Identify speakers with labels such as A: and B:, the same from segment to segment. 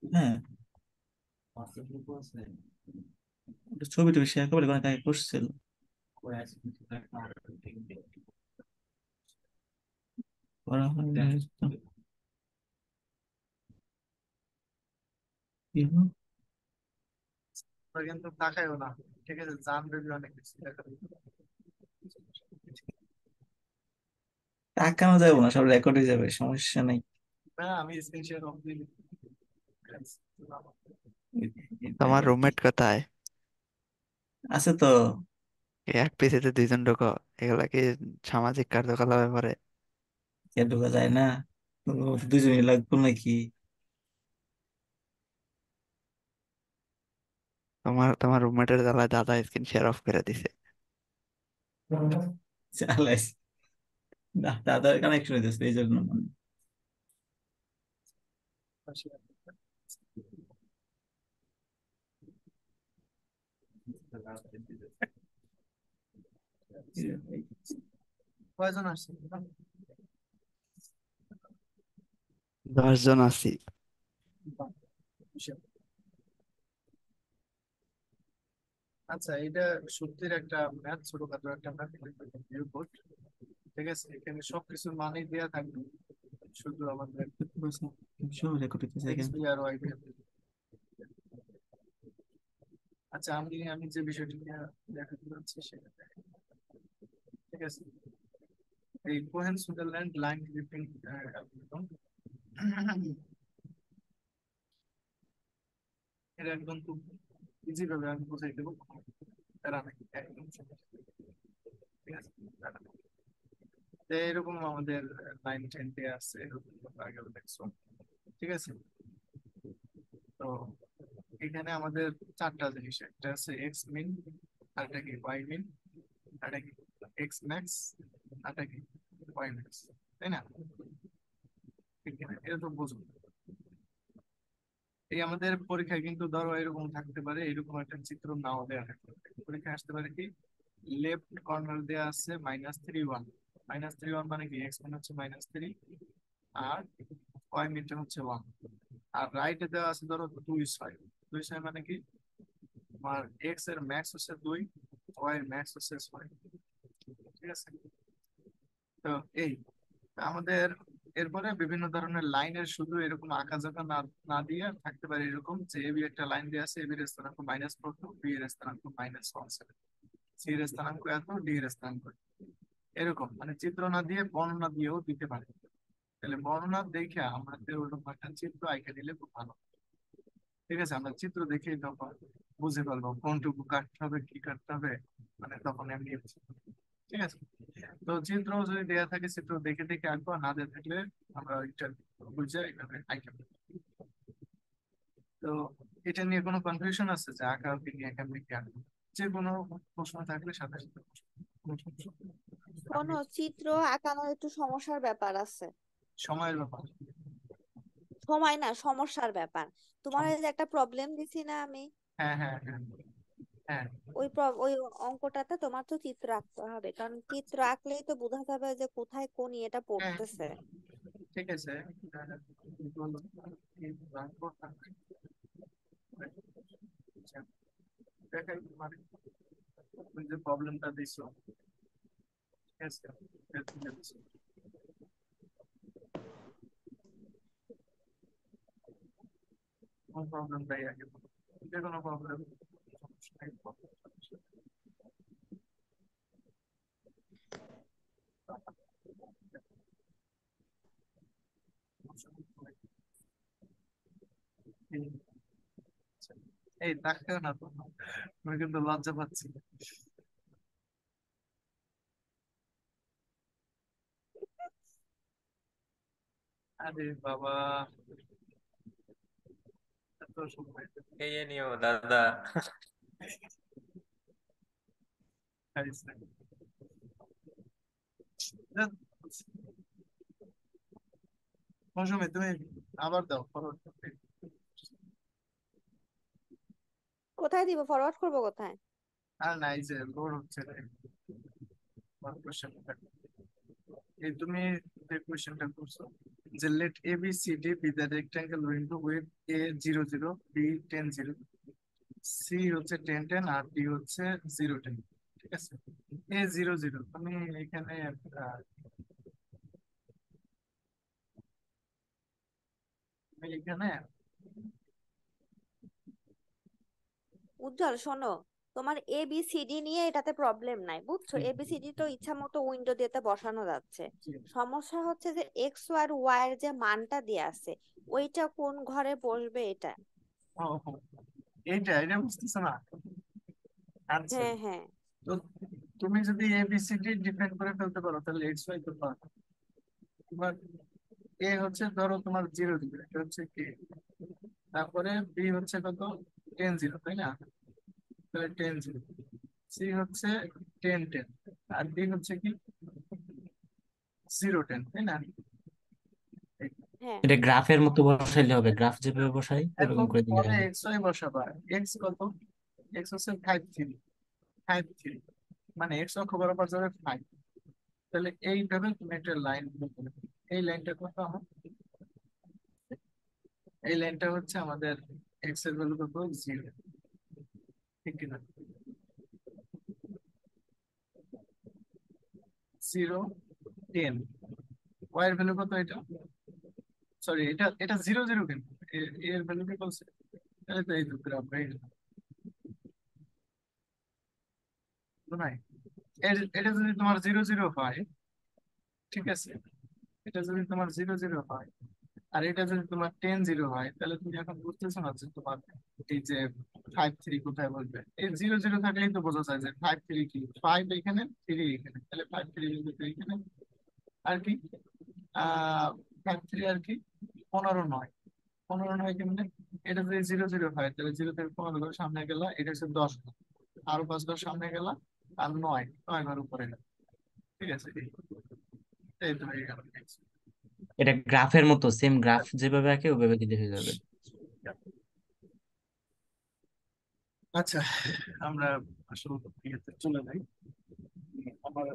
A: হ্যাঁ, ওটা ছবি টবি শেয়ার করলে অনেক আগে করছিল। করা হয় না হয়তো। কি হলো?
B: তোমরা কিন্তু তাকাইও না, ঠিক আছে? জানবে যে অনেক কিছু দেখা যাবে।
A: তাকানো যাবো না, সব রেকর্ড হয়ে যাবে, সমস্যা নাই।
B: না, আমি স্ক্রিন শেয়ার অফ দিই।
A: এটাই
B: তোমার
A: আর কি।
B: রুমমেট কোথায়?
A: আছে তো।
B: এই এক পিসিতে দুইজন ঢোকো, এগুলা কি সামাজিক কার্যকলাপে পড়ে?
A: কে ঢোকা যায় না? তো দুজনই লাগবে নাকি?
B: তোমার রুমমেটের জ্বালায় দাদা স্ক্রিন শেয়ার অফ করে দিছে।
A: চালাইস। না, দাদার কানেকশন হইতেছে এই জন্য
B: কয়জন আসছে? 10 জন আছি। আচ্ছা, এটা সত্যির একটা ম্যাথ, ছোটখাটো একটা ম্যাথ রিপোর্ট, ঠিক আছে? এখানে সবকিছুর মানেই দেয়া থাকবে, শুধু আমাদের
A: সব রেকর্ড হইতেছে
B: এক্স
A: এখানে।
B: বি আর ওয়াই বি। আচ্ছা, আমি আমি যে বিষয়টি নিয়ে দেখাতে যাচ্ছি সেটা দেখেন, ঠিক আছে? এই কোহেন সুদারল্যান্ড লাইন গ্রিপিং অ্যালগরিদম, এটা একদম খুব ইজি ভাবে আমি বুঝাই দেবো। তারা নাকি একদম সহজ, ঠিক আছে? তারা নাকি। তো এরকম আমাদের 9 10 আছে, এরকম তোমরা আগেও দেখছো, ঠিক আছে? তো এখানে আমাদের চারটা জিনিস, একটা আছে এক্স মিন, আরেকটা কি ওয়াই মিন, আরেকটা কি এক্স ম্যাক্স, আরেকটা কি ওয়াই ম্যাক্স, তাই না? ঠিক কিনা? এটা তো বুঝবো। এই আমাদের পরীক্ষায় কিন্তু ধরো এরকম থাকতে পারে, এরকম একটা চিত্র নাও দেওয়া থাকতে পারে। পরীক্ষায় আসতে পারে কি, লেফট কর্নার দেওয়া আছে -3 1, -3 1 মানে কি এক্স মানে হচ্ছে -3, আর ওয়াই মিনটা হচ্ছে 1। আর রাইটে দেওয়া আছে ধরো 2 6, 2 6 মানে কি, তোমার এক্স এর ম্যাক্স হচ্ছে 2, ওয়াই এর ম্যাক্স হচ্ছে 6, ঠিক আছে? তো এই আমাদের এরপরে বিভিন্ন ধরনের লাইনের শুধু এরকম আঁকাঝোঁকা না না দিয়ে থাকতে পারে এরকম যে এবি একটা লাইন দিয়ে আছে, এবি এর স্থানাঙ্ক -4 2, বি এর স্থানাঙ্ক -1 7, সি এর স্থানাঙ্ক এত, ডি এর স্থানাঙ্ক এত। এরকম মানে চিত্র না দিয়ে বর্ণনা দিয়েও দিতে পারে। তাহলে বর্ণনা দেখে আমাদের ওরকম একটা চিত্র আঁকে দিলে খুব ভালো, ঠিক আছে? আমরা চিত্র দেখেই তখন বুঝে ফেলবো কোনটুকু কাটতে হবে, কি কাটতে হবে, মানে তখন এমনি বুঝে ফেলবো। ঠিক আছে? তো চিত্র যদি দেয়া থাকে, চিত্র দেখে দেখে আঁকবো, না দেয়া থাকলে আমরা এটা বুঝে এইভাবে আঁকে ফেলবো। তো এটা নিয়ে কোনো কনফিউশন আছে যে আঁকা আঁকি নিয়ে কেমনি কি আঁকবো? যে কোনো প্রশ্ন থাকলে সাথে সাথে কোনো সমস্যা নেই।
C: কোন
B: আমি
C: চিত্র আঁকানোর একটু সমস্যার ব্যাপার আছে।
B: সময়ের ব্যাপার।
C: সময় না, সমস্যার ব্যাপার। তোমার
B: সম-
C: এই যে একটা প্রবলেম দিছি না আমি,
B: হ্যাঁ হ্যাঁ হ্যাঁ হ্যাঁ।
C: ওই অঙ্কটাতে তোমার তো চিত্র আঁকতে হবে, কারণ চিত্র আঁকলেই তো বোঝা যাবে যে কোথায় কোন ইয়েটা
B: হ্যাঁ,
C: পড়তেছে।
B: ঠিক আছে। দেখাই মানে তুমি যে প্রবলেমটা দিছো, ঠিক আছে? এটা তুলে দিছো। কোন প্রবলেমটাই আগে বলো। যে কোনো প্রবলেম, সমস্যা নেই। এই দেখাও না তো, আমি কিন্তু লজ্জা পাচ্ছি। আরে বাবা, এত সময়
D: খেয়ে নিও দাদা।
B: খাইছে। মৌসুমী, তুমি আবার দাও ফরওয়ার্ড।
C: কোথায় দিব, ফরওয়ার্ড করবো কোথায়?
B: আর নাই যে লোড হচ্ছে রে, কোশ্চেন। এই তুমি যে কোশ্চেনটা করছো, যে let ABCD be the rectangle window with A 0 0, B 10 0, C হচ্ছে 10 10 আর D হচ্ছে 0 10। ঠিক আছে, A 0 0 তুমি এখানে আহ, তুমি এখানে
C: উজ্জ্বল শোনো, তোমার ABCD নিয়ে এটাতে প্রবলেম নাই, বুঝছো? ABCD তো ইচ্ছা মতো উইন্ডো দিয়েতে বসানো যাচ্ছে। সমস্যা হচ্ছে যে এক্স আর ওয়াই এর যে মানটা দিয়ে আছে, ওইটা কোন ঘরে বসবে এটা।
B: ও ও, এটা বুঝতেছো না? আচ্ছা,
C: হ্যাঁ হ্যাঁ।
B: তো তুমি যদি ABCD ডিফাইন করে ফেলতে পারো তাহলে এক্স ওয়াই তো পারো। তোমার এ হচ্ছে ধরো তোমার 0 দিবে, এটা হচ্ছে কে, তারপরে বি হচ্ছে কত, 10 0, তাই না? তাহলে 10 0, সি হচ্ছে 10 10, আর ডি হচ্ছে কি 0 10, তাই না?
C: হ্যাঁ
A: এটা গ্রাফের মতো বসাইলে হবে, গ্রাফ যেভাবে বসাই ওরকম
B: এখন
A: করে দিলে
B: পরে
A: হবে।
B: এক্স ওয়াই বসাবা। এক্স কত, এক্স হচ্ছে 5 3, 5 3, মানে এক্স অক্ষ বরাবর যাবে 5। তাহলে এইভাবে তুমি একটা লাইন, এই লাইনটা কত আমার, এই লাইনটা হচ্ছে আমাদের এক্স এর ভ্যালু কত, 0, ঠিক কিনা? 0 10, ওয়াই এর ভ্যালু কত এটা, সরি এটা এটা 0 0 কিন্তু এর ভ্যালু কি বলছে, তাহলে তো এই তো গ্রাফ নাই। এটা যদি তোমার 0 0 হয়, ঠিক আছে, এটা যদি তোমার 0 0 হয় আর এটা যদি তোমার 10 0 হয়, তাহলে তুমি এখন বুঝতেছো না যে তোমার এই যে 5 3 কোথায় বলবে। এই 0 0 থাকলেই তো বোঝা যায় যে 5 3 কি, 5 এখানে 3 এখানে, তাহলে 5 3 এখানে আর কি, 5 3 আর কি 15 9, 15 9 কেমনে, এটা যদি 0 0 হয় তাহলে 0 থেকে 15 ঘর সামনে গেলা, এটা হচ্ছে 10 ঘর, আরো 5 ঘর সামনে গেলা, আর 9 9 ঘর উপরে গেল। ঠিক আছে, এই তো হয়ে গেল।
A: এটা গ্রাফের মতো, সেম গ্রাফ যেভাবে আঁকে ওভাবে দিলে হয়ে যাবে।
B: আচ্ছা, আমরা আসলে ইয়েতে চলে যাই। আমার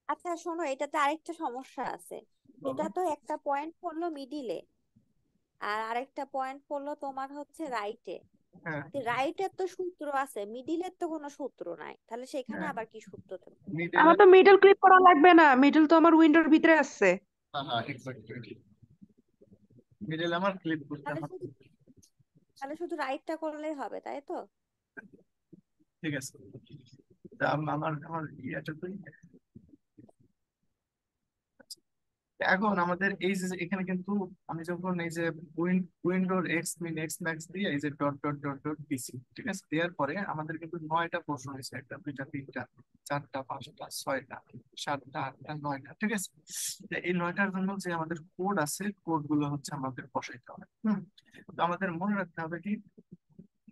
C: আচ্ছা শোনো, এটাতে আরেকটা সমস্যা আছে। এটা তো একটা পয়েন্ট পড়লো মিডিলে, আর আরেকটা পয়েন্ট পড়লো তোমার হচ্ছে রাইটে।
B: হ্যাঁ
C: রাইটের তো সূত্র আছে, মিডিলের তো কোনো সূত্র নাই, তাহলে সেখানে
B: হ্যাঁ,
C: আবার কি সূত্র দেবো?
B: মিডলে,
D: আমার তো মিডল ক্লিক করা লাগবে না, মিডল তো আমার উইন্ডোর ভিতরে আছে।
B: হ্যাঁ হ্যাঁ এক্স্যাক্টলি, মিডল আমার ক্লিক করতে
C: তাহলে
B: হবে।
C: শুধু তাহলে শুধু রাইটটা করলেই হবে, তাই তো?
B: ঠিক আছে, তা আমার আমার ইয়েটা তো, এখন আমাদের এই যে এখানে কিন্তু আমি যখন এই যে উইন্ডোর এক্স মিন এক্স ম্যাক্স দিয়ে এই যে ডট ডট ডট ডট দিছি, ঠিক আছে, দেওয়ার পরে আমাদের কিন্তু 9টা প্রশ্ন হয়েছে, একটা দুইটা তিনটা চারটা পাঁচটা ছয়টা সাতটা আটটা 9টা, ঠিক আছে। তা এই 9টার জন্য যে আমাদের কোড আছে, কোড গুলো হচ্ছে আমাদের বসাইতে হবে। তো আমাদের মনে রাখতে হবে কি,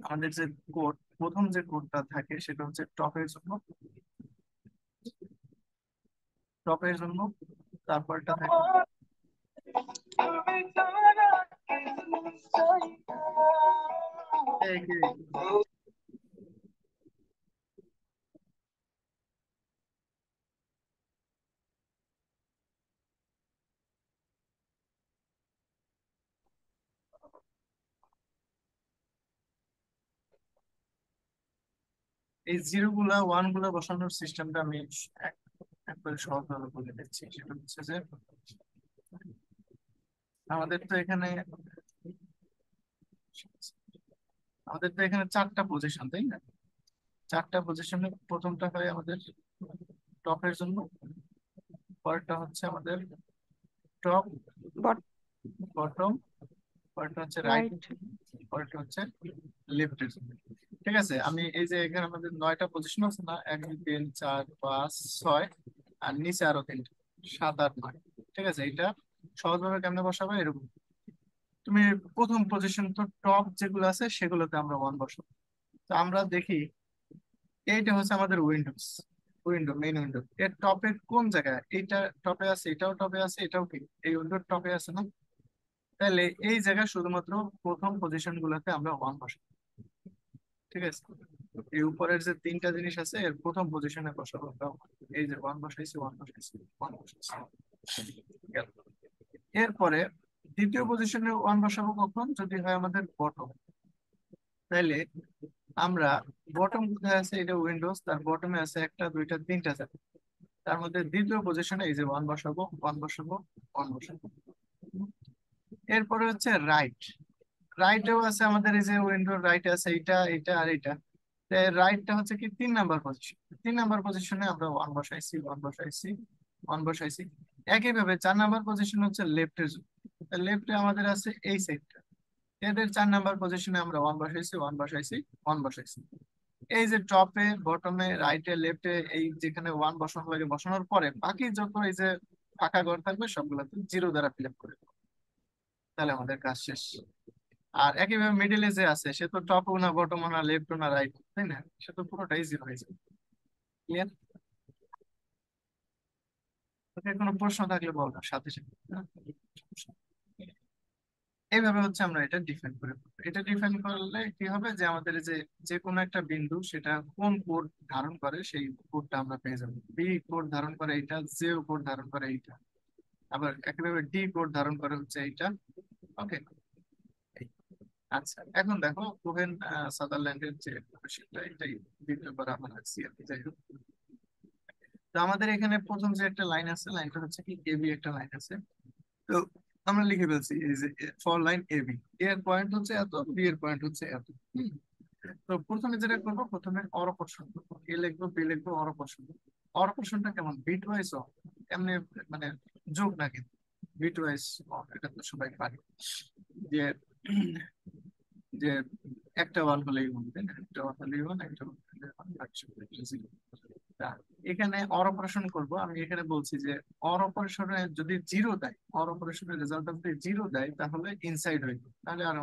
B: আমাদের যে কোড, প্রথম যে কোডটা থাকে সেটা হচ্ছে টপের জন্য, টপের জন্য, তারপরটা থাকে এই এই জিরো গুলা ওয়ান গুলা বসানোর সিস্টেমটা আমি এক- একবারে সহজভাবে বলে দিচ্ছি। সেটা হচ্ছে যে আমাদের তো এখানে আমাদের তো এখানে চারটা পজিশন, তাই না? চারটা পজিশনে প্রথমটা হয় আমাদের টপের জন্য, পরেরটা হচ্ছে আমাদের টপ, বটম, পরেরটা হচ্ছে রাইট,
D: রাইট।
B: পরেরটা হচ্ছে লেফটের জন্য। ঠিক আছে, আমি এই যে এখানে আমাদের 9টা পজিশন আছে না, 1 2 3 4 5 6, আর নিচে আরো 3, 7 8 9। ঠিক আছে, এটা সহজভাবে কেমনে বসাবো, এরকম তুমি প্রথম পজিশন তো টপ যেগুলো আছে সেগুলোতে আমরা ওয়ান বসাবো। তো আমরা দেখি, এইটা হচ্ছে আমাদের উইন্ডোজ, মেইন উইন্ডো, এর টপের কোন জায়গায়, এইটা টপে আছে, এটাও টপে আছে, এটাও কি এই উইন্ডোর টপে আছে না? তাহলে এই জায়গায় শুধুমাত্র প্রথম পজিশন গুলোতে আমরা ওয়ান বসাবো। ঠিক আছে, এই উপরের যে তিনটা জিনিস আছে এর প্রথম পজিশনে বসাবো আমরা। এই যে ওয়ান বসাইছি, ওয়ান বসাইছি, ওয়ান বসাইছি, গেল। এরপরে দ্বিতীয় পজিশনে ওয়ান বসাবো কখন, যদি হয় আমাদের বটম। তাইলে আমরা বটম কোথায় আছে, এটা উইন্ডোজ, তার বটমে আছে একটা দুইটা তিনটা যাবে। তার মধ্যে দ্বিতীয় পজিশনে এই যে ওয়ান বসাবো, ওয়ান বসাবো, ওয়ান বসাবো। এরপরে হচ্ছে রাইট। রাইটেও আছে আমাদের এই যে উইন্ডোর রাইটে আছে এইটা, এইটা আর এইটা। রাইটটা হচ্ছে কি 3 নাম্বার পজিশন। 3 নাম্বার পজিশনে আমরা ওয়ান বসাইছি, ওয়ান বসাইছি, ওয়ান বসাইছি। একইভাবে 4 নাম্বার পজিশন হচ্ছে লেফটের জন্য। লেফটে আমাদের আছে এই সাইডটা, এদের 4 নাম্বার পজিশনে আমরা ওয়ান বসাইছি, ওয়ান বসাইছি, ওয়ান বসাইছি। এই যে টপে বটমে রাইটে লেফটে এই যেখানে ওয়ান বসানো লাগে, বসানোর পরে বাকি যত এই যে ফাঁকা ঘর থাকবে সবগুলোতে জিরো দ্বারা ফিল আপ করে দেবো। তাহলে আমাদের কাজ শেষ। আর একইভাবে মিডিলে যে আছে সে তো টপও না বটমও না লেফটও না রাইট, তাই না? সে তো পুরোটাই জিরো হয়ে যাবে। ক্লিয়ার? ওকে, কোনো প্রশ্ন থাকলে বলবো সাথে সাথে, হ্যাঁ? এইভাবে হচ্ছে আমরা এটা ডিফাইন করে ফেলবো। এটা ডিফাইন করলে কি হবে যে আমাদের যে যে কোনো একটা বিন্দু সেটা কোন কোড ধারণ করে সেই কোডটা আমরা পেয়ে যাবো। বি কোড ধারণ করে এইটা, জে কোড ধারণ করে এইটা, আবার একইভাবে ডি কোড ধারণ করে হচ্ছে এইটা। ওকে। আচ্ছা, এখন দেখো কোহেন সাদারল্যান্ডের যে কোশ্চেনটা, এটাই দ্বিতীয়বার আমরা রাখছি আর কি। যাই হোক, তো আমাদের এখানে প্রথম যে একটা লাইন আছে, লাইনটা হচ্ছে কি এবি একটা লাইন আছে। তো আমরা লিখে ফেলছি এই যে ফর লাইন এবি, এর পয়েন্ট হচ্ছে এত, বি এর পয়েন্ট হচ্ছে এত। হুম। তো প্রথমে যেটা করবো, প্রথমে অর অপশন করবো, এ লিখবো, বি লিখবো, অর অপশন। অর অপশনটা কেমন, বিট ওয়াইজ এমনি, মানে যোগ না কিন্তু বিট ওয়াইজ। এটা তো সবাই পারে যে যে একটা ওয়ান হলেই ওয়ান, তাই না? একটা ওয়ান হলেই ওয়ান, একটা ওয়ান হলে ওয়ান, একটা জিরো। তা এখানে অর অপারেশন করব। আমি এখানে বলছি যে অর অপারেশনে যদি জিরো দেয়, অর অপারেশনের রেজাল্ট যদি জিরো দেয় তাহলে ইনসাইড হইবে, তাহলে আর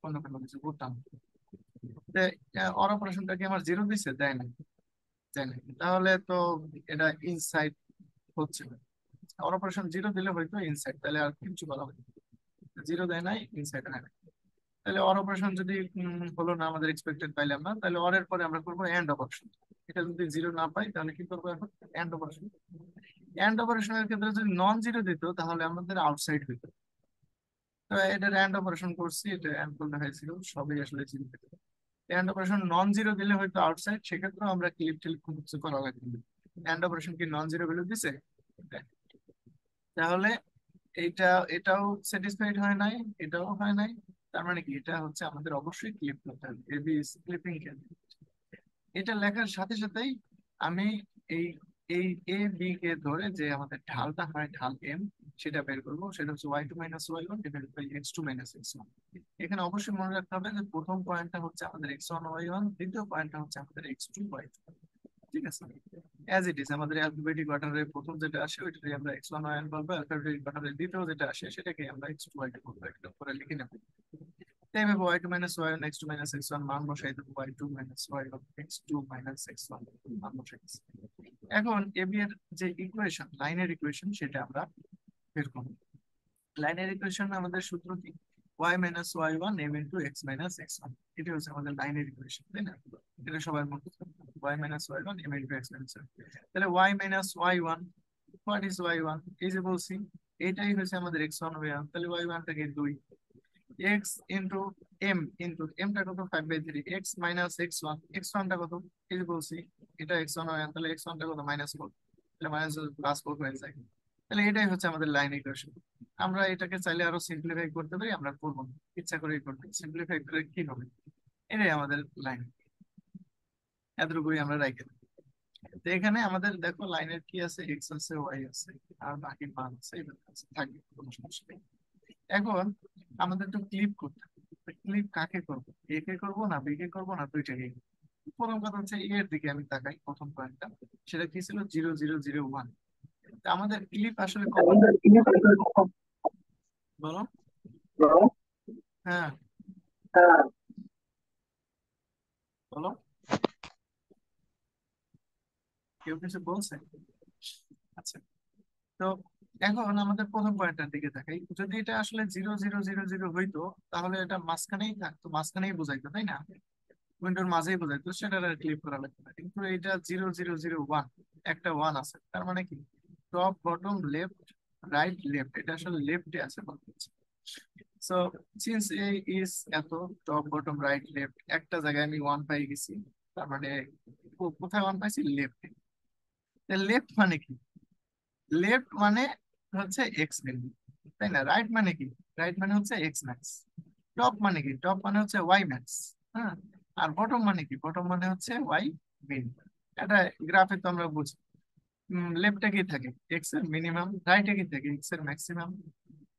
B: অন্য কোনো কিছু করতাম না। অর অপারেশনটা কি আমার জিরো দিছে, দেয় না, দেয় না, তাহলে তো এটা ইনসাইড হচ্ছে না। অর অপারেশন জিরো দিলে হয়তো ইনসাইড, তাহলে আর কিছু বলা হবে না। জিরো দেয় নাই, ইনসাইড হয় না। তাহলে অর অপারেশন যদি হলো না, আমাদের এক্সপেক্টেড পাইলাম না, তাহলে অর এর পরে আমরা করবো এন্ড অপারেশন। এটা যদি জিরো না পাই তাহলে কি করবো এখন, এন্ড অপারেশন। এন্ড অপারেশনের ক্ষেত্রে যদি নন জিরো দিত তাহলে আমাদের আউটসাইড হইতো। তো এটা এন্ড অপারেশন করছি, এটা এন্ড করলে হয়েছিল সবই আসলে জিরো পেত। এন্ড অপারেশন নন জিরো দিলে হয়তো আউটসাইড, সেক্ষেত্রে আমরা ক্লিপ টিলিপ খুব কিছু করা লাগবে। এন্ড অপারেশন কি নন জিরো ভ্যালু দিছে? তাহলে এইটা, এটাও স্যাটিসফাইড হয় নাই, এটাও হয় নাই। তার মানে কি, এটা হচ্ছে আমাদের অবশ্যই ক্লিপ করতে হবে, এবি ইজ ক্লিপিং ক্যান্ডিডেট। এটা লেখার সাথে সাথেই আমি এই এই এ বি কে ধরে যে আমাদের ঢালটা হয় ঢাল এম, সেটা বের করবো। সেটা হচ্ছে y two minus y one divided by x two minus x one. এখানে অবশ্যই মনে রাখতে হবে যে প্রথম পয়েন্টটা হচ্ছে আমাদের এক্স ওয়ান ওয়াই ওয়ান, দ্বিতীয় পয়েন্টটা হচ্ছে আমাদের এক্স টু ওয়াই টু। ঠিক আছে? অ্যাজ ইট ইজ আমাদের অ্যালফাবেটিক অর্ডারে প্রথম যেটা আসে ওইটাকে আমরা এক্স ওয়ান ওয়াই ওয়ান বলবো, অ্যালফাবেটিক অর্ডারে দ্বিতীয় যেটা আসে সেটাকে আমরা এক্স টু ওয়াই টু বলবো। একটা করে লিখে নেবো। এইভাবে y two minus y one x two minus x one মান বসাই দেবো, y two minus y one x two minus x one মান বসাই দিচ্ছি। এখন এবি এর যে ইকুয়েশন, লাইনের ইকুয়েশন, সেটা আমরা বের করবো। লাইনের ইকুয়েশন আমাদের সূত্র কি, y minus y one m into x minus x one. এটা হচ্ছে আমাদের লাইনের ইকুয়েশন, তাই না? এটা সবার মধ্যে y minus y one m into x minus. তাহলে y minus y one, what is y one? এই যে বলছি এটাই হচ্ছে আমাদের এক্স ওয়ান ওয়াই ওয়ান। তাহলে ওয়াই ওয়ান থেকে 2, এক্স ইন্টু এম, ইন্টু এমটা কত 5/3, x minus x one, x ওয়ানটা কত, এই যে বলছি এটা এক্স ওয়ান ওয়াই ওয়ান, তাহলে এক্স ওয়ানটা কত -4, তাহলে মাইনাস প্লাস 4 হয়ে যায়। তাহলে এটাই হচ্ছে আমাদের লাইন ইকুয়েশন। আমরা এটাকে চাইলে আরো সিম্পলিফাই করতে পারি, আমরা করবো না, ইচ্ছা করেই করতে। সিম্পলিফাই করে কি হবে, এটাই আমাদের লাইন। এতটুকুই আমরা রাখি। তো এখানে আমাদের দেখো লাইনের কি আছে, এক্স আছে, ওয়াই আছে, আর বাকি মান আছে, এভাবে আছে, থাকবে, কোনো সমস্যা নেই। এখন আমাদের তো ক্লিপ করতে হবে। ক্লিপ কাকে করবো, এ কে করবো না বি কে করবো না দুইটাকে? প্রথম কথা হচ্ছে এর দিকে আমি তাকাই, প্রথম পয়েন্টটা সেটা কি ছিল, 0 0 0 1। আমাদের ক্লিপ আসলে কখন, বলো? হ্যাঁ, বলো, কেউ কিছু বলছে? আচ্ছা, তো এখন আমাদের প্রথম পয়েন্টটার দিকে তাকাই। যদি এটা আসলে 0 0 0 0 হইতো তাহলে এটা মাঝখানেই থাকতো, মাঝখানেই বোঝাইতো, তাই না? উইন্ডোর মাঝেই বোঝায়, তো সেটা আর ক্লিক করা লাগবে না। কিন্তু এটা 0001, একটা 1 আছে, তার মানে কি top bottom left right left, এটা আসলে লেফটে আছে বলতে চাচ্ছি। সো সিন্স এ ইজ এত টপ বটম রাইট লেফট, একটা জায়গায় আমি 1 পাই গেছি, তার মানে কোথায় 1 পাইছি? লেফটে। লেফট মানে কি? লেফট মানে হচ্ছে এক্স ভ্যালু, তাই না? রাইট মানে কি? রাইট মানে হচ্ছে এক্স ম্যাক্স। টপ মানে কি? টপ মানে হচ্ছে ওয়াই ম্যাক্স। হ্যাঁ, আর বটম মানে কি? বটম মানে হচ্ছে ওয়াই মিন। এটা গ্রাফে তো আমরা বুঝি। লেফটে কি থাকে? এক্স এর মিনিমাম। রাইটে কি থাকে? এক্স এর ম্যাক্সিমাম।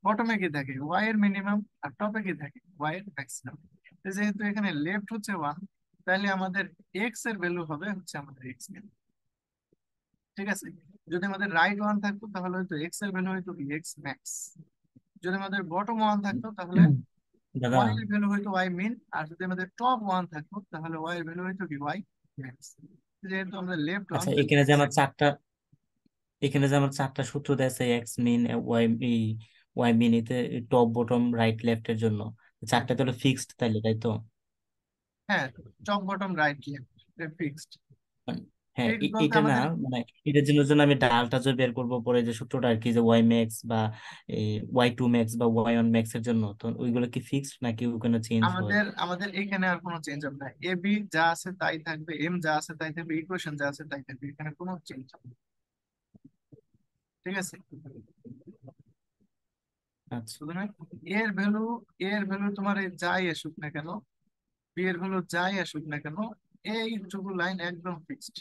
B: বটমে কি থাকে? ওয়াই এর মিনিমাম। আর টপে কি থাকে? ওয়াই এর ম্যাক্সিমাম। যেহেতু এখানে লেফট হচ্ছে 1, তাহলে আমাদের এক্স এর ভ্যালু হবে হচ্ছে আমাদের এক্স মিন। ঠিক আছে? যদি আমাদের রাইট 1 থাকতো তাহলে হয়তো এক্স এর ভ্যালু হয়তো এক্স ম্যাক্স। যদি আমাদের বটম 1 থাকতো তাহলে
A: দাদা,
B: ওয়াই এর ভ্যালু হয়তো ওয়াই মিন। আর যদি আমাদের টপ 1 থাকতো তাহলে ওয়াই এর ভ্যালু হয়তো কি? Y max. যেহেতু আমরা লেফট 1,
A: আচ্ছা,
B: তাহলে
A: এখানে যে
B: x।
A: আমার চারটা এখানে যে আমার চারটা সূত্র দেয় এক্স মিন, ওয়াই ওয়াই মিন, এতে টপ বটম রাইট লেফট এর জন্য
B: হ্যাঁ,
A: চারটা তাহলে ফিক্সড, তাইলে তাই তো?
B: হ্যাঁ, top bottom right left fixed.
A: মানে, হ্যাঁ,
B: ফিক্সড বলতে
A: এটা না,
B: আমাদের
A: মানে এটার জন্য আমি ডালটা যে বের করবো পরে, যে সূত্রটা আর কি, যে ওয়াই ম্যাক্স বা ওয়াই টু ম্যাক্স বা ওয়াই ওয়ান ম্যাক্স এর জন্য, তো ওইগুলো কি ফিক্সড নাকি ওখানে চেঞ্জ হয়?
B: আমাদের আমাদের এখানে আর কোনো চেঞ্জ হবে না। এ বি যা আছে তাই থাকবে, এম যা আছে তাই থাকবে, ইকুয়েশন যা আছে তাই থাকবে, এখানে কোনো চেঞ্জ হবে না। ঠিক আছে?
A: আচ্ছা।
B: সুতরাং এর ভ্যালু এর ভ্যালু তোমার এই যাই আসুক না কেন, বি এর ভ্যালু যাই আসুক না কেন, এইটুকু লাইন একদম ফিক্সড।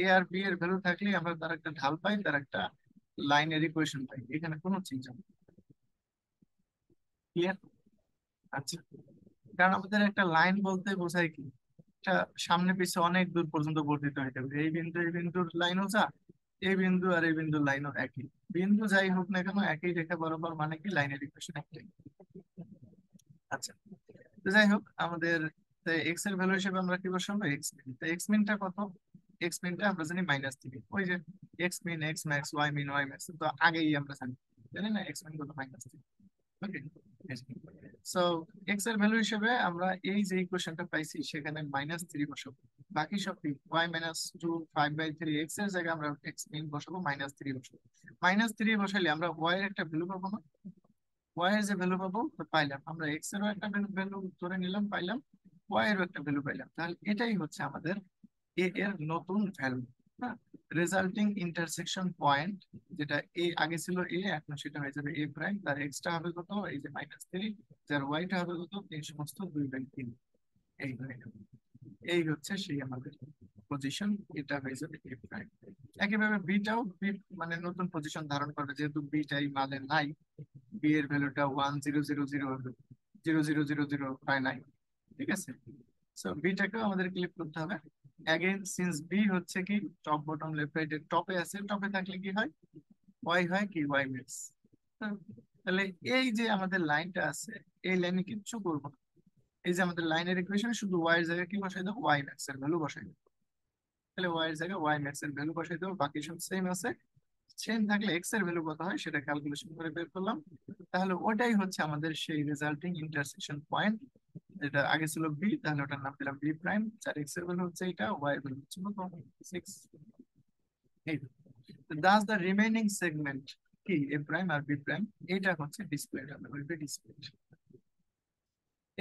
B: এ আর বি এর ভ্যালু থাকলে আমরা তার একটা ঢাল পাই, তার একটা লাইনের ইকুয়েশন পাই, এখানে কোনো চেঞ্জ হবে। ক্লিয়ার? আচ্ছা, কারণ আমাদের একটা লাইন বলতে বোঝায় কি, এটা সামনে পিছে অনেক দূর পর্যন্ত বর্ধিত হয়ে যাবে। এই বিন্দুর লাইনও যা, এই বিন্দু আর এই বিন্দুর লাইনও একই। বিন্দু যাই হোক না কেন একই রেখা বরাবর, মানে কি লাইনের ইকুয়েশন একটাই। আচ্ছা, তো যাই হোক, আমাদের এক্স এর ভ্যালু হিসেবে আমরা কি বসাবো? এক্স মিন। তো এক্স মিনটা কত? এক্স মিনটা আমরা জানি -3। ওই যে এক্স মিন এক্স ম্যাক্স ওয়াই মিন ওয়াই ম্যাক্স, তো আগেই আমরা জানি, জানি না এক্স মিন কত? -3। ওকে, সো এক্স এর ভ্যালু হিসেবে আমরা এই যে ইকুয়েশনটা পাইছি সেখানে -3 বসাবো। বাকি সব কি? y-2 5/3, এক্স এর জায়গায় আমরা এক্স মিন বসাবো, -3 বসাবো। -3 বসাইলে আমরা ওয়াই এর একটা ভ্যালু পাবো না? ওয়াই এর যে ভ্যালু পাবো তো পাইলাম, আমরা এক্স এরও একটা ভ্যালু ধরে নিলাম, পাইলাম। ওয়াই এরও একটা ভ্যালু পাইলাম। তাহলে এটাই হচ্ছে আমাদের এ এর নতুন ভ্যালু। হ্যাঁ, রেজাল্টিং ইন্টারসেকশন পয়েন্ট, যেটা এ আগে ছিল এ, এখন সেটা হয়ে যাবে এ প্রাইম। তার এক্সটা হবে কত? এই যে -3। যার ওয়াইটা হবে কত? এই সমস্ত 2/3। এই হয়ে গেল। এই হচ্ছে সেই আমাদের পজিশন, এটা হয়ে যাবে এ প্রাইম। একইভাবে বিটাও মানে নতুন পজিশন ধারণ করবে, যেহেতু বিটাই মানে নাই। বি এর ভ্যালুটা 1000 হবে, 0000 হয় নাই। ঠিক আছে? সো বিটাকেও আমাদের ক্লিক করতে হবে। অ্যাগেন সিন্স বি হচ্ছে কি টপ বটম লেফট রাইট এর টপে আছে, টপে থাকলে কি হয়? ওয়াই হয় কি? Y max. তাহলে এই যে আমাদের লাইনটা আছে, এই লাইনে কিচ্ছু করবো না। এই যে আমাদের লাইনের ইকুয়েশন, শুধু ওয়াই এর জায়গায় কি বসাই দেবো? ওয়াই ম্যাক্স এর ভ্যালু বসাই দেবো। তাহলে ওয়াই এর জায়গায় ওয়াই ম্যাক্স এর ভ্যালু বসাই দেবো, বাকি সব সেম আছে। সেম থাকলে এক্স এর ভ্যালু কত হয় সেটা ক্যালকুলেশন করে বের করলাম। তাহলে ওটাই হচ্ছে আমাদের সেই রেজাল্টিং ইন্টারসেকশন পয়েন্ট, যেটা আগে ছিল বি, তাহলে ওটার নাম দিলাম বি প্রাইম। যার এক্স এর ভ্যালু হচ্ছে এটা, ওয়াই এর ভ্যালু হচ্ছে 6। এই দাস দ্য রিমেইনিং সেগমেন্ট কি এ প্রাইম আর বি প্রাইম, এটা হচ্ছে ডিসপ্লে, ডিসপ্লে।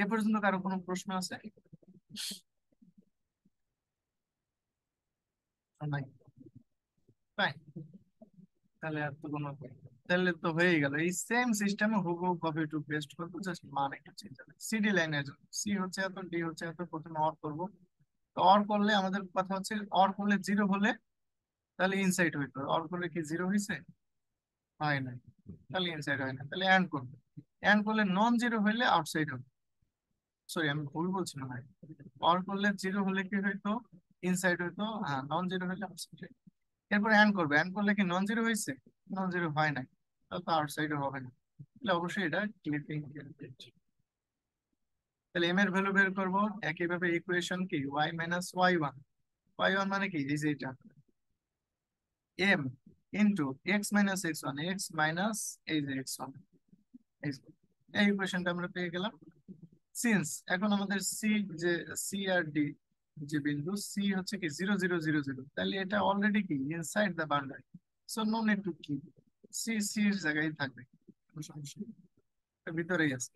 B: এ পর্যন্ত কারো কোনো প্রশ্ন আছে? নাই? Fine. তাহলে আর তো কোনো, তাহলে তো হয়ে গেল। এই সেম সিস্টেমে হুবহু কপি টু পেস্ট করবো, জাস্ট মান একটু চেঞ্জ হবে। সিডি লাইনের জন্য সি হচ্ছে এত, ডি হচ্ছে এত, প্রথমে অর করবো। তো অর করলে আমাদের কথা হচ্ছে, অর করলে 0 হলে তাহলে ইনসাইড হইতো, অর করলে কি 0 হয়েছে? হয় না, তাহলে ইনসাইড হয় না, তাহলে অ্যান্ড করবো। অ্যান্ড করলে নন 0 হইলে আউটসাইড হবে। সরি, আমি ভুল বলছি না ভাই। অর করলে 0 হলে কি হইতো? ইনসাইড হইতো। হ্যাঁ, নন 0 হলে আউটসাইড। এরপর অ্যান্ড করবে, অ্যান্ড করলে কি নন 0 হয়েছে? নন 0 হয় নাই, তাহলে তো আউটসাইডও হবে না। তাহলে অবশ্যই এটা ক্লিপিং। তাহলে এম এর ভ্যালু বের করবো একইভাবে, ইকুয়েশন কি? y-y1। y1 মানে কি? এই যে এটা m into x-x1, x minus এই যে x1। এই ইকুয়েশনটা আমরা পেয়ে গেলাম। সিন্স এখন আমাদের সি, যে সি আর ডি যে বিন্দু, সি হচ্ছে কি 0 0 0 0, তাহলে এটা অলরেডি কি inside the boundary, so no need to কি, সি সি এর জায়গায় থাকবে, কোনো সমস্যা নেই, এর ভিতরেই আছে।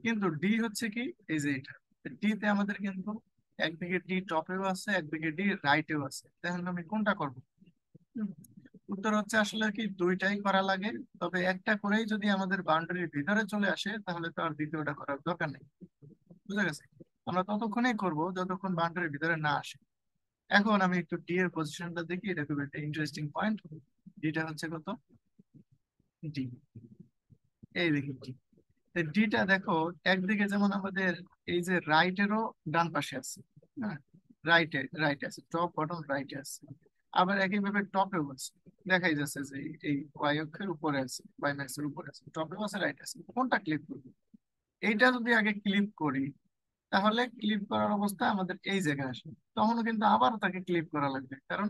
B: কিন্তু ডি হচ্ছে কি এই যে এটা, ডি তে আমাদের কিন্তু একদিকে ডি টপেও আছে, একদিকে ডি রাইটেও আছে, তাহলে আমি কোনটা করব? হুম, উত্তর হচ্ছে আসলে কি দুইটাই করা লাগে, তবে একটা করেই যদি আমাদের বাউন্ডারির ভিতরে চলে আসে তাহলে তো আর দ্বিতীয়টা করার দরকার নেই, বুঝা গেছে? আমরা ততক্ষণই করব যতক্ষণ বাউন্ডারির ভিতরে না আসে। এখন আমি একটু ডি এর পজিশনটা দেখি, এটা খুব একটা ইন্টারেস্টিং পয়েন্ট। ডিটা হচ্ছে কত? ডি, এই দেখি ডি, ডিটা দেখো একদিকে যেমন আমাদের এই যে রাইটেরও ডান পাশে আছে, হ্যাঁ, রাইটে আছে, টপ বটম রাইটে আছে, আবার একইভাবে টপেও আছে, দেখাই যাচ্ছে যে এই ওয়াই অক্ষের উপরে আছে, ওয়াই ম্যাক্স এর উপরে আছে, টপেও আছে, রাইট আছে, কোনটা ক্লিক করবো? এইটা যদি আগে ক্লিক করি তাহলে ক্লিক করার অবস্থা আমাদের এই জায়গায় আসে, তখনও কিন্তু আবার তাকে ক্লিক করা লাগবে, কারণ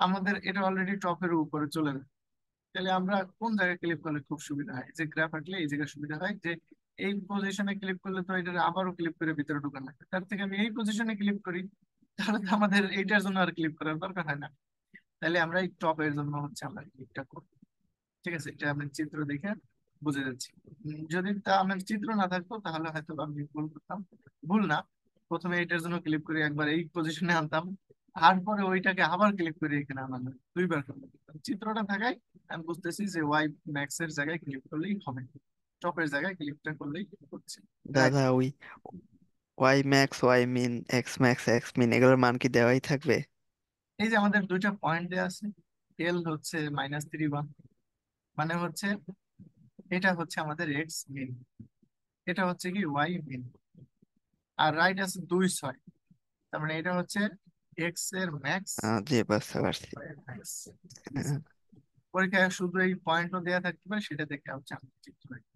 B: আমাদের এটা অলরেডি টপের উপরে চলে যাবে। তাহলে আমরা কোন জায়গায় ক্লিক করলে খুব সুবিধা হয়? যে গ্রাফ আঁকলে এই জায়গায় সুবিধা হয় যে এই পজিশনে ক্লিক করলে তো এটা আবারও ক্লিক করে ভিতরে ঢোকানো লাগে, তার থেকে আমি এই পজিশনে ক্লিক করি, তাহলে তো আমাদের এইটার জন্য আর ক্লিক করার দরকার হয় না। তাহলে আমরা এই টপের জন্য হচ্ছে আমরা ক্লিকটা করবো। ঠিক আছে, এটা আমি চিত্র দেখে বুঝে যাচ্ছি। যদি তা আমার চিত্র না থাকতো তাহলে হয়তো আমি ভুল করতাম, ভুল না, প্রথমে এটার জন্য ক্লিক করে একবার এই পজিশনে আনতাম, তারপরে ওইটাকে আবার ক্লিক করে এখানে আনানো, দুইবার করলাম। চিত্রটা থাকায় আমি বুঝতেছি যে ওয়াই ম্যাক্স এর জায়গায় ক্লিক করলেই হবে, টপের জায়গায় ক্লিকটা করলেই হচ্ছে। রাইট,
E: দাদা ওই ওয়াই ম্যাক্স, ওয়াই মিন, এক্স ম্যাক্স, এক্স মিন এগুলোর মান কি দেওয়াই থাকবে?
B: এই যে আমাদের দুইটা পয়েন্ট দেওয়া আছে, এল হচ্ছে -3 1, মানে হচ্ছে এটা হচ্ছে আমাদের এক্স মিন, এটা হচ্ছে কি ওয়াই মিন, আর রাইট আছে 2 6, তার মানে এটা হচ্ছে এক্স এর ম্যাক্স,
E: জি বুঝতে পারছি।
B: ম্যাক্স।
E: হ্যাঁ,
B: পরীক্ষায় শুধু এই পয়েন্টও দেওয়া থাকতে পারে, সেটা দেখে হচ্ছে আমরা চিত্র আঁকি।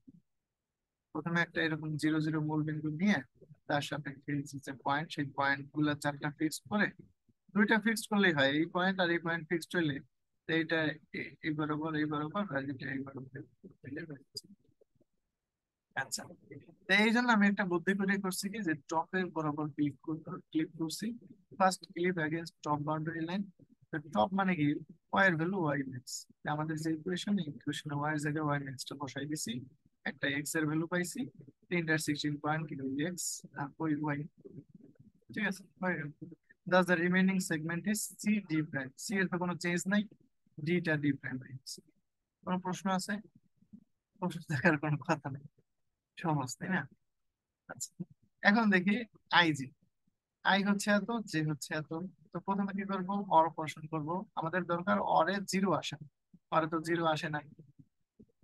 B: প্রথমে একটা এরকম 0 0 মূল বিন্দু নিয়ে তার সাথে যে পয়েন্ট, সেই পয়েন্ট গুলা 4টা ফিক্স করে, দুইটা ফিক্সড করলেই হয়, এই পয়েন্ট আর এই পয়েন্ট ফিক্সড হইলে তো এইটা এই বরাবর এই বরাবর আর এটা এই বরাবর হইলে হয়ে যাচ্ছে। আচ্ছা, তো এই জন্য আমি একটা বুদ্ধি করে করছি কি, যে টপের বরাবর ক্লিক করছি, first click against top boundary line. তো টপ মানে কি ওয়াই এর ভ্যালু ওয়াই ম্যাক্স, আমাদের যে ইকুয়েশন, এই ইকুয়েশনে ওয়াই এর জায়গায় ওয়াই ম্যাক্সটা বসাই দিছি, একটা এক্স এর ভ্যালু পাইছি, ইন্টারসেকশন পয়েন্ট কি এক্স আর ওই ওয়াই, ঠিক আছে। Thus the remaining segment is C D prime, C এর তো কোনো চেঞ্জ নাই, D টা D prime রয়েছে। কোনো প্রশ্ন আছে? প্রশ্ন দেখার কোনো কথা নেই, সহজ তাই না? আচ্ছা, এখন দেখি আই জি, আই হচ্ছে এত, জে হচ্ছে এত। তো প্রথমে কি করবো? অর অপারেশন করবো, আমাদের দরকার অরে জিরো আসে, অরে তো জিরো আসে নাই,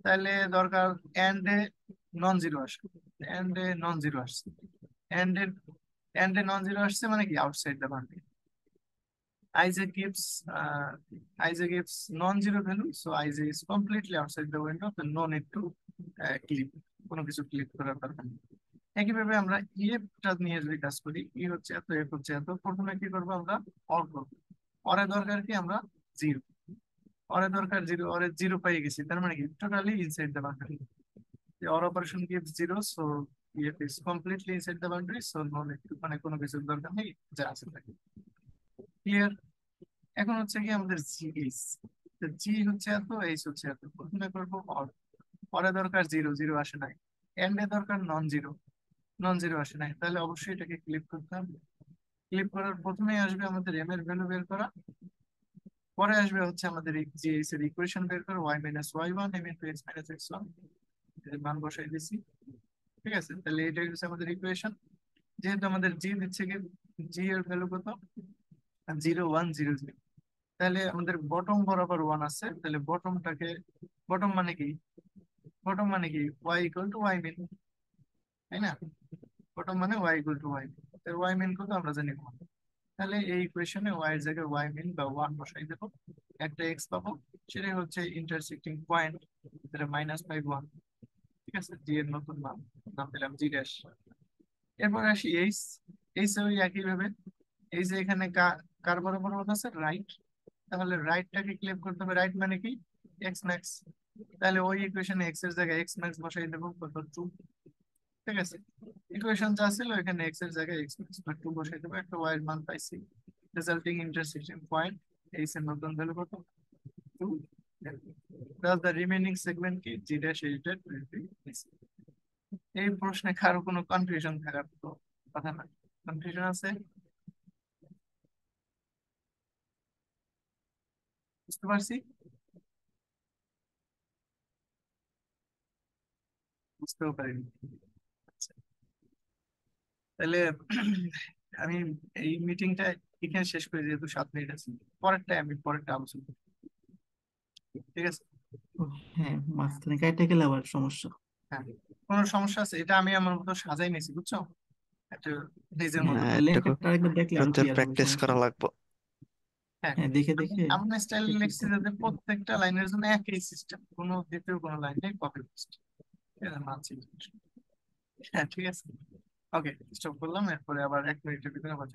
B: তাহলে দরকার এন্ড এ নন জিরো আসে, এন্ড এ নন জিরো আসছে, এন্ড এ নন জিরো আসছে মানে কি outside the boundary. ij gives non-zero value, so ij is completely outside the window, so no need to click, কোনো কিছু click করার দরকার নেই। একইভাবে আমরা ইএফ টা নিয়ে যদি কাজ করি, ই হচ্ছে এত, এফ হচ্ছে এত, প্রথমে কি করবো? আমরা অর করবো, অরের দরকার কি? আমরা জিরো, অরের দরকার জিরো, অরের জিরো পেয়ে গেছি, তার মানে কি totally inside the boundary. Or operation gives zero, so EF is completely inside the boundary, so no need to, মানে কোনো কিছুর দরকার নেই, যা আছে থাকে। ক্লিয়ার? এখন হচ্ছে কি আমাদের জি এইচ, জি হচ্ছে এত, এইচ হচ্ছে এত, প্রথমে করবো অর, অরে দরকার জিরো, জিরো আসে নাই, এন্ড এ দরকার নন জিরো, নন জিরো আসে নাই, তাহলে অবশ্যই এটাকে ক্লিক করতে হবে। ক্লিক করার প্রথমেই আসবে আমাদের এম এর ভ্যালু বের করা, পরে আসবে হচ্ছে আমাদের জি এইচ এর ইকুয়েশন বের করা, y minus y one m into x minus x one, এর মান বসাই দিছি। ঠিক আছে, তাহলে এটাই হচ্ছে আমাদের ইকুয়েশন। যেহেতু আমাদের জি দিচ্ছে কি, জি এর ভ্যালু কত? 0 1 0 0, তাহলে আমাদের বটম বরাবর ওয়ান আছে, তাহলে বটমটাকে, বটম মানে কি? বটম মানে কি ওয়াই ইকুয়াল টু ওয়াই মিন, তাই না? বটম মানে ওয়াই ইকুয়াল টু ওয়াই মিন, তাহলে ওয়াই মিন কত আমরা জানি 1, তাহলে এই ইকুয়েশনে ওয়াই এর জায়গায় ওয়াই মিন বা 1 বসাই দেবো, একটা এক্স পাবো, সেটাই হচ্ছে ইন্টারসেক্টিং পয়েন্ট, এটা -5 1। ঠিক আছে, জি এর নতুন নাম, নাম দিলাম জি ড্যাশ। এরপর আসি এইচ, এইচ ওই একই ভাবে, এই যে এখানে কার বরাবর আছে? রাইট, তাহলে রাইটটাকে ক্লেম করতে হবে, রাইট মানে কি এক্স ম্যাক্স, তাহলে ওই ইকুয়েশনে এক্স এর জায়গায় এক্স ম্যাক্স বসাই দেবো, কত 2। ঠিক আছে, ইকুয়েশন যা ছিল এখানে এক্স এর জায়গায় এক্স স্কয়ার 2 বসাই দেবো, একটা ওয়াই এর মান পাইছি, রেজাল্টিং ইন্টারসেকশন পয়েন্ট এইচ এর নতুন ভ্যালু কত 2, প্লাস দ্য রিমেইনিং সেগমেন্ট কি জি ড্যাশ এইচ ড্যাশ 20। এই প্রশ্নে কারো কোনো কনফিউশন থাকার তো কথা না, কনফিউশন আছে? বুঝতে পারছি? বুঝতেও পারিনি। আচ্ছা, তাহলে আমি এই মিটিংটা এখানে শেষ করে, যেহেতু 7 মিনিট আছে, পরেরটা আলোচনা করব। ঠিক আছে?
F: ও, হ্যাঁ, মাঝখানে কাটে গেলে আবার সমস্যা।
B: হ্যাঁ, কোনো সমস্যা আছে? এটা আমি আমার মতো সাজাই নিয়েছি, বুঝছো? একটা নিজের
F: হ্যাঁ,
B: মতো
E: না,
B: করে।
E: একটু
F: লেখাটা একবার দেখলে আরো
E: একটু
F: ক্লিয়ার হবে,
E: প্র্যাকটিস
F: সমস্যা
E: করা
F: নেই।
E: লাগবে।
B: হ্যাঁ,
F: হ্যাঁ, দেখে
B: আমি
F: দেখে
B: আমার স্টাইল
F: প্র্যাকটিস
B: লিখছি
F: করতে
B: যাতে
F: হবে।
B: প্রত্যেকটা লাইনের জন্য একই সিস্টেম, কোনো দ্বিতীয় কোনো লাইন নেই কপি পেস্ট। মানছি। হ্যাঁ, ঠিক আছে। ওকে, স্টপ করলাম, এরপরে আবার 1 মিনিটের ভিতরে আবার